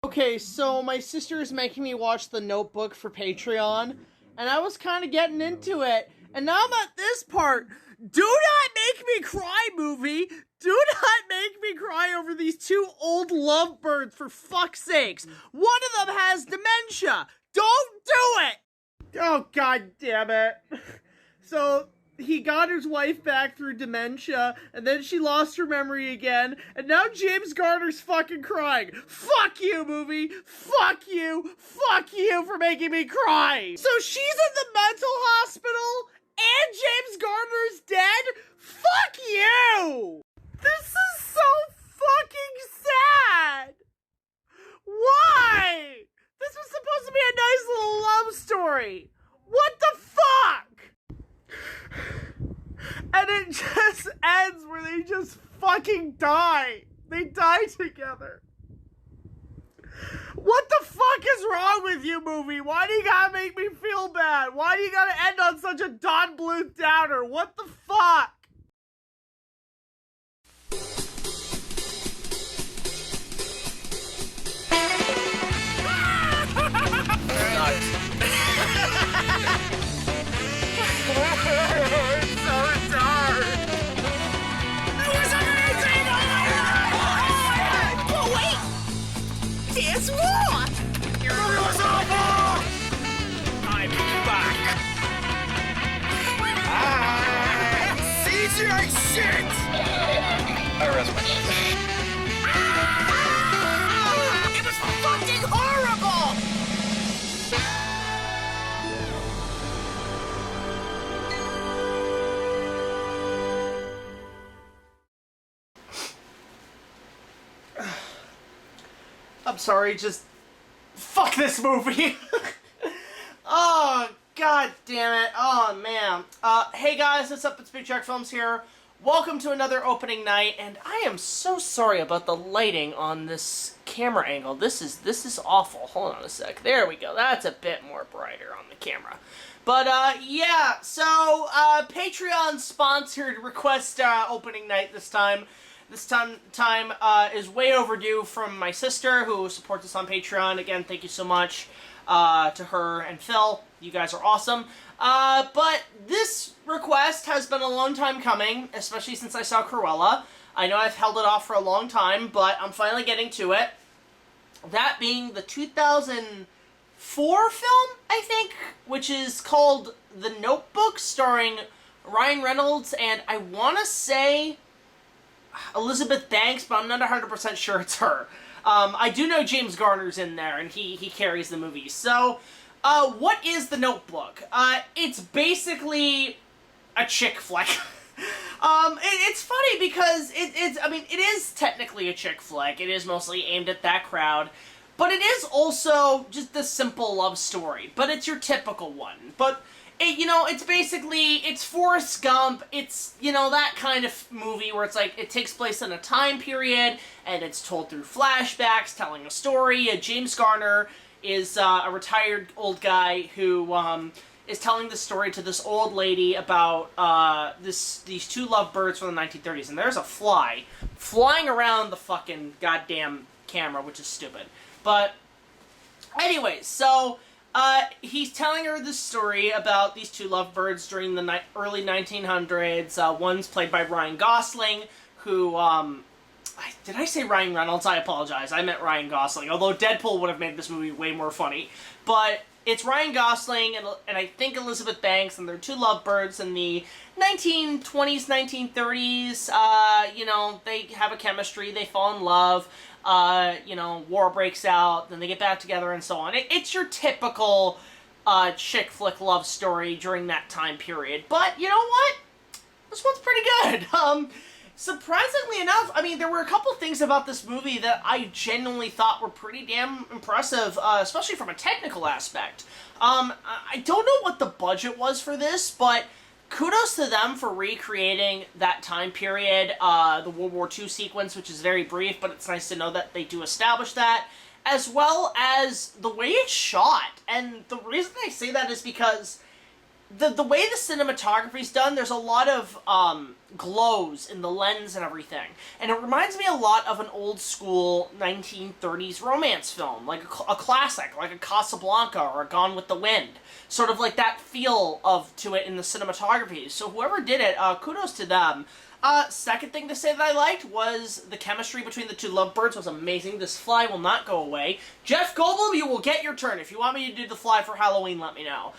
Okay, so my sister is making me watch The Notebook for Patreon, and I was kind of getting into it, and now I'm at this part. Do not make me cry, movie! Do not make me cry over these two old lovebirds, for fuck's sakes! One of them has dementia! Don't do it! Oh, god damn it. So, he got his wife back through dementia, and then she lost her memory again, and now James Garner's fucking crying. Fuck you, movie! Fuck you! Fuck you for making me cry! So she's in the mental hospital, and James Garner's dead? Fuck you! This is so fucking sad! Why? This was supposed to be a nice little love story. What the fuck? And it just ends where they just fucking die. They die together. What the fuck is wrong with you, movie? Why do you gotta make me feel bad? Why do you gotta end on such a Don Bluth downer? What the fuck? It's so dark. It was amazing! Oh, wait! There's more! It was awful! I'm back! CGI shit! I rest my case. It was fucking horrible! I'm sorry, just fuck this movie. Oh, god damn it. Oh, man. Hey guys, what's up? It's BigJackFilms here. Welcome to another opening night, and I am so sorry about the lighting on this camera angle. This is awful. Hold on a sec. There we go. That's a bit more brighter on the camera. But, yeah, so, Patreon sponsored request, opening night this time. This time is way overdue from my sister, who supports us on Patreon. Again, thank you so much to her and Phil. You guys are awesome. But this request has been a long time coming, especially since I saw Cruella. I know I've held it off for a long time, but I'm finally getting to it. That being the 2004 film, I think, which is called The Notebook, starring Ryan Reynolds, and I want to say Elizabeth Banks, but I'm not 100% sure it's her. I do know James Garner's in there, and he carries the movie. So, what is The Notebook? It's basically a chick flick. It's funny because it is technically a chick flick. It is mostly aimed at that crowd. But it is also just a simple love story. But it's your typical one. But it's basically, it's Forrest Gump, it's, that kind of movie where it's like, it takes place in a time period, and it's told through flashbacks, telling a story. James Garner is a retired old guy who is telling the story to this old lady about these two lovebirds from the 1930s, and there's a fly flying around the fucking goddamn camera, which is stupid. But, anyways, so he's telling her this story about these two lovebirds during the early 1900s. One's played by Ryan Gosling, who, did I say Ryan Reynolds? I apologize. I meant Ryan Gosling, although Deadpool would have made this movie way more funny. But it's Ryan Gosling and I think Elizabeth Banks, and they're two lovebirds in the 1920s, 1930s. They have a chemistry, they fall in love. War breaks out, then they get back together and so on. It's your typical chick flick love story during that time period. But you know what? This one's pretty good. Surprisingly enough, there were a couple things about this movie that I genuinely thought were pretty damn impressive, especially from a technical aspect. I don't know what the budget was for this, but kudos to them for recreating that time period, the World War II sequence, which is very brief, but it's nice to know that they do establish that, as well as the way it's shot. And the reason I say that is because the way the cinematography's done, there's a lot of glows in the lens and everything. And it reminds me a lot of an old school 1930s romance film, like a classic, like a Casablanca or a Gone with the Wind. Sort of like that feel to it in the cinematography. So whoever did it, kudos to them. Second thing to say that I liked was the chemistry between the two lovebirds was amazing. This fly will not go away. Jeff Goldblum, you will get your turn. If you want me to do the fly for Halloween, let me know.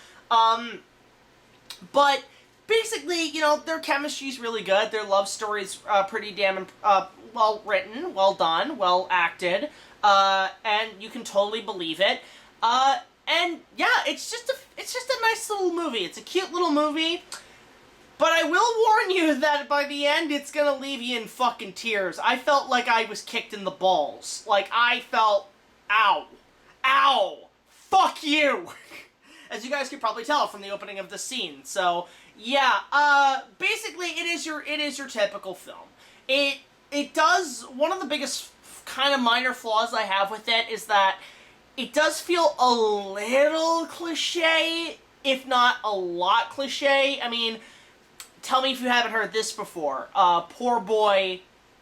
But basically, you know, their chemistry's really good. Their love story's pretty damn well written, well done, well acted, and you can totally believe it. And yeah, it's just a nice little movie. It's a cute little movie. But I will warn you that by the end, it's gonna leave you in fucking tears. I felt like I was kicked in the balls. Like, I felt, ow. Ow. Fuck you. As you guys can probably tell from the opening of the scene. So, yeah, basically, it is your typical film. It does, one of the biggest kind of minor flaws I have with it is that it does feel a little cliche, if not a lot cliche. I mean, tell me if you haven't heard this before. Poor boy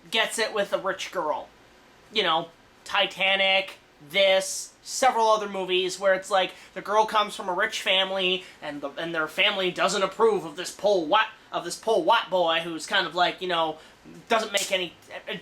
gets it with a rich girl. You know, Titanic, this, several other movies where it's like the girl comes from a rich family and their family doesn't approve of this poor white boy who's kind of like, you know, doesn't make any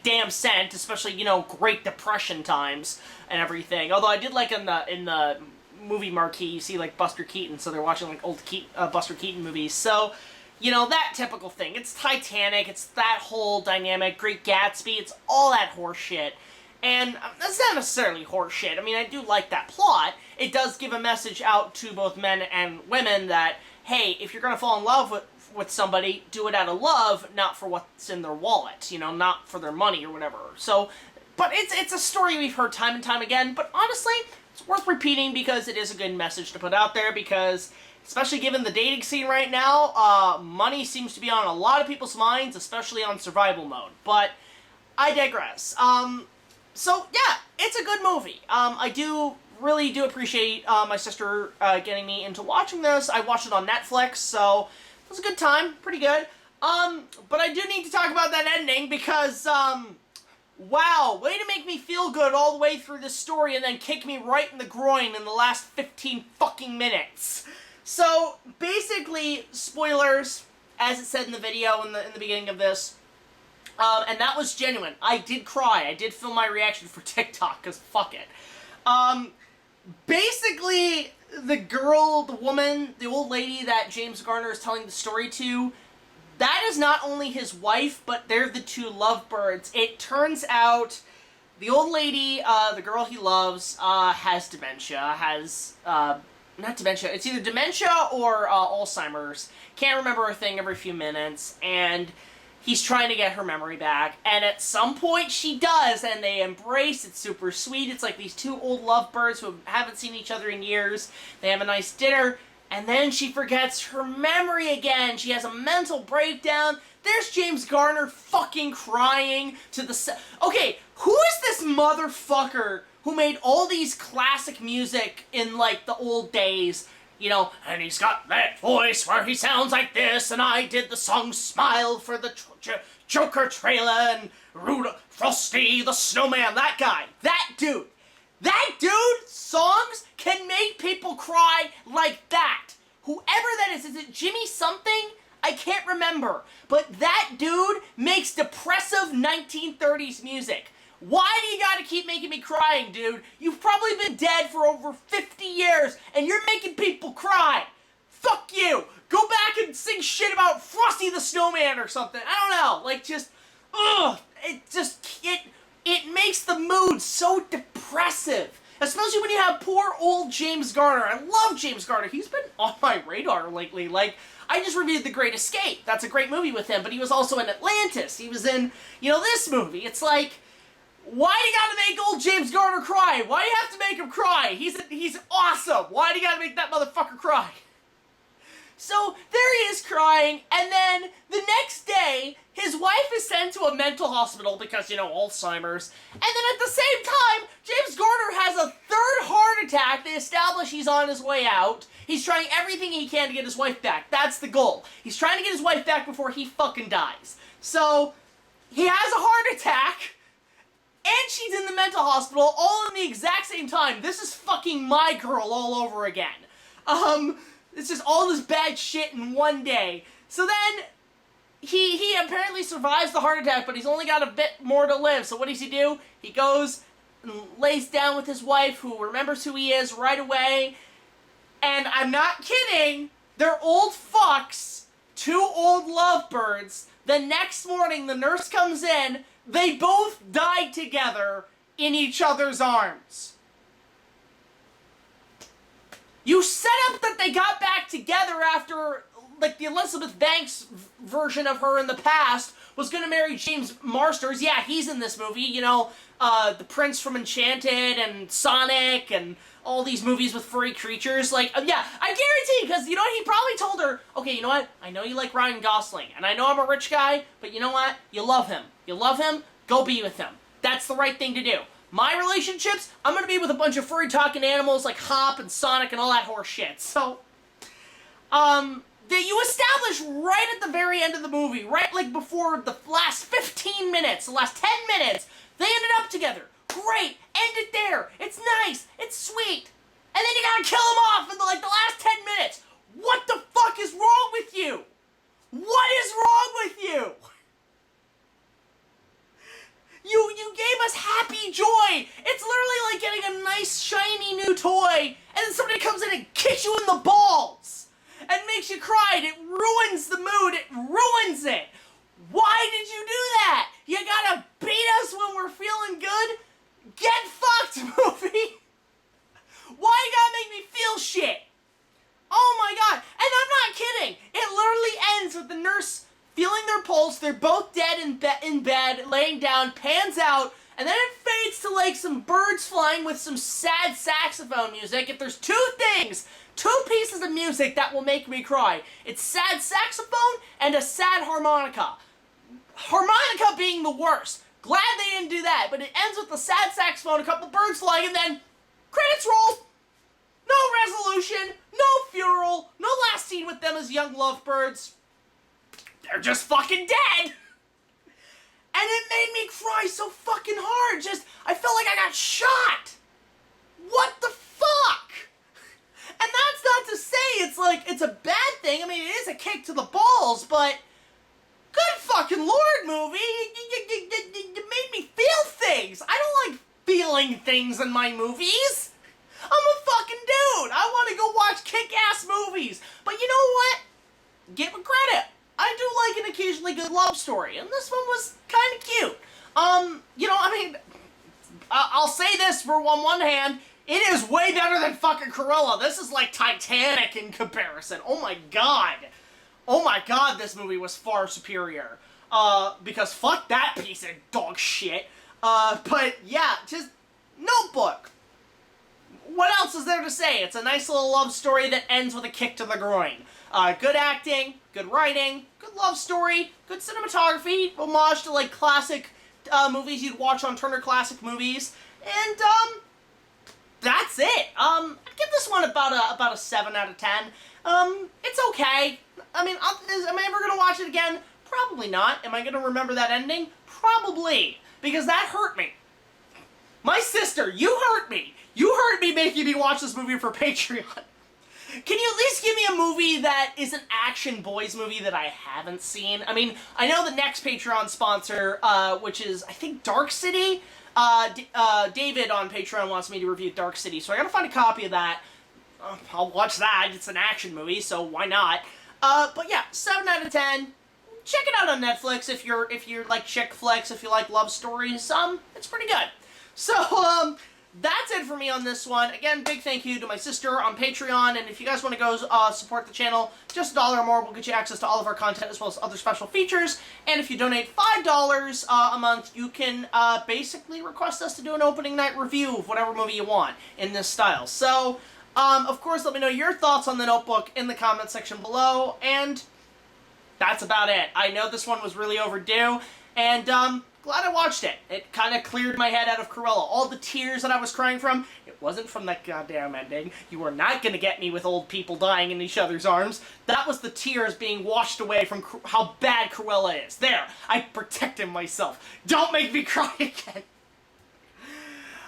damn sense, especially, you know, Great Depression times and everything. Although I did like in the movie marquee, you see like Buster Keaton, so they're watching like old Buster Keaton movies. So, you know, that typical thing. It's Titanic, it's that whole dynamic, Great Gatsby, it's all that horse shit. And that's not necessarily horse shit. I mean, I do like that plot. It does give a message out to both men and women that, hey, if you're gonna fall in love with somebody, do it out of love, not for what's in their wallet, you know, not for their money or whatever. So, but it's a story we've heard time and time again, but honestly, it's worth repeating because it is a good message to put out there because, especially given the dating scene right now, money seems to be on a lot of people's minds, especially on survival mode. But I digress. So yeah, it's a good movie. I really do appreciate my sister getting me into watching this. I watched it on Netflix, so it was a good time, pretty good. But I do need to talk about that ending because, wow, way to make me feel good all the way through this story and then kick me right in the groin in the last 15 fucking minutes. So, basically, spoilers, as it said in the video in the beginning of this, and that was genuine. I did cry. I did film my reaction for TikTok, because fuck it. Basically, the woman, the old lady that James Garner is telling the story to, that is not only his wife, but they're the two lovebirds. It turns out the old lady, the girl he loves, has dementia, not dementia, it's either dementia or Alzheimer's. Can't remember a thing every few minutes, and he's trying to get her memory back, and at some point she does, and they embrace. It's super sweet. It's like these two old lovebirds who haven't seen each other in years. They have a nice dinner, and then she forgets her memory again. She has a mental breakdown. There's James Garner fucking crying to the okay, who is this motherfucker who made all these classic music in, like, the old days? You know, and he's got that voice where he sounds like this, and I did the song Smile for the Joker trailer, and Rudolph, Frosty the Snowman, that guy, that dude, songs can make people cry like that. Whoever that is it Jimmy something? I can't remember, but that dude makes depressive 1930s music. Why do you gotta keep making me crying, dude? You've probably been dead for over 50 years, and you're making people cry. Fuck you! Go back and sing shit about Frosty the Snowman or something. I don't know, like, just, ugh. It makes the mood so depressive. Especially when you have poor old James Garner. I love James Garner. He's been on my radar lately. Like, I just reviewed The Great Escape. That's a great movie with him, but he was also in Atlantis. He was in, you know, this movie. It's like, why do you gotta make old James Garner cry? Why do you have to make him cry? He's awesome. Why do you gotta make that motherfucker cry? So, there he is crying, and then the next day, his wife is sent to a mental hospital because, you know, Alzheimer's, and then at the same time, James Garner has a third heart attack that establish he's on his way out. He's trying everything he can to get his wife back. That's the goal. He's trying to get his wife back before he fucking dies. So, he has a heart attack, and she's in the mental hospital all in the exact same time. This is fucking My Girl all over again. It's just all this bad shit in one day. So then, he apparently survives the heart attack, but he's only got a bit more to live. So what does he do? He goes and lays down with his wife, who remembers who he is right away. And I'm not kidding, they're old fucks, two old lovebirds. The next morning, the nurse comes in, they both died together in each other's arms. You set up that they got back together after, like, the Elizabeth Banks version of her in the past was gonna marry James Marsters. Yeah, he's in this movie, you know, the Prince from Enchanted and Sonic and all these movies with furry creatures. Like, yeah, I guarantee, because, you know what, he probably told her, okay, you know what, I know you like Ryan Gosling, and I know I'm a rich guy, but you know what, you love him. You love him, go be with him. That's the right thing to do. My relationships, I'm gonna be with a bunch of furry talking animals like Hop and Sonic and all that horse shit. So, that you establish right at the very end of the movie, right, like, before the last 15 minutes, the last 10 minutes, they ended up together. Great, end it there. It's nice, it's sweet. And then you gotta kill him off in the last 10 minutes. What the fuck is wrong with you? What is wrong with you? You gave us happy joy. It's literally like getting a nice, shiny new toy, and then somebody comes in and kicks you in the balls and makes you cry, and it ruins the mood. It ruins it. Why did you do that? You gotta beat us when we're feeling good? Get fucked, movie! Why you gotta make me feel shit? Oh my god. And I'm not kidding. It literally ends with the nurse feeling their pulse. They're both dead in bed, laying down, pans out, and then it fades to like some birds flying with some sad saxophone music. If there's two things, two pieces of music that will make me cry, it's sad saxophone and a sad harmonica. Harmonica being the worst. Glad they didn't do that, but it ends with the sad saxophone, a couple birds flying, and then credits roll. No resolution, no funeral, no last scene with them as young lovebirds. They're just fucking dead. And it made me cry so fucking hard. I felt like I got shot. What the fuck? And that's not to say it's a bad thing. I mean, it is a kick to the balls, but good fucking lord, movie. You made me feel things. I don't like feeling things in my movies. I'm a fucking dude. I want to go watch kick-ass movies. But you know what? Give it credit. I do like an occasionally good love story, and this one was kind of cute. You know, I mean, I'll say this for on one hand, it is way better than fucking Cruella. This is like Titanic in comparison. Oh my god. Oh my god, this movie was far superior. Because fuck that piece of dog shit. But yeah, just Notebook. What else is there to say? It's a nice little love story that ends with a kick to the groin. Good acting, good writing, good love story, good cinematography, homage to like classic movies you'd watch on Turner Classic Movies, and that's it. I give this one about a 7 out of 10. It's okay. I mean, am I ever gonna watch it again? Probably not. Am I gonna remember that ending? Probably, because that hurt me. My sister, you hurt me. You hurt me making me watch this movie for Patreon. Can you at least give me a movie that is an action boys movie that I haven't seen? I mean, I know the next Patreon sponsor, which is, I think, Dark City. David on Patreon wants me to review Dark City, so I gotta find a copy of that. I'll watch that. It's an action movie, so why not? But yeah, 7 out of 10. Check it out on Netflix if you're like chick flicks, if you like love stories. It's pretty good. So, that's it for me on this one. Again, big thank you to my sister on Patreon, and if you guys want to go support the channel, just $1 or more will get you access to all of our content as well as other special features, and if you donate $5 a month, you can basically request us to do an opening night review of whatever movie you want in this style. So, of course, let me know your thoughts on The Notebook in the comment section below, and that's about it. I know this one was really overdue, and glad I watched it. It kind of cleared my head out of Cruella. All the tears that I was crying from, it wasn't from that goddamn ending. You are not going to get me with old people dying in each other's arms. That was the tears being washed away from how bad Cruella is. There, I protected myself. Don't make me cry again.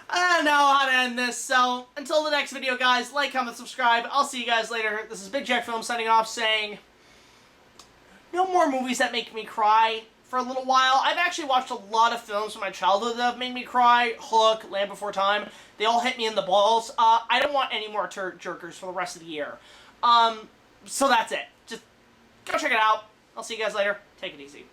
I don't know how to end this, so until the next video, guys, like, comment, subscribe. I'll see you guys later. This is BigJackFilms signing off, saying no more movies that make me cry for a little while. I've actually watched a lot of films from my childhood that have made me cry. Hook, Land Before Time. They all hit me in the balls. I don't want any more jerkers for the rest of the year. So that's it. Just go check it out. I'll see you guys later. Take it easy.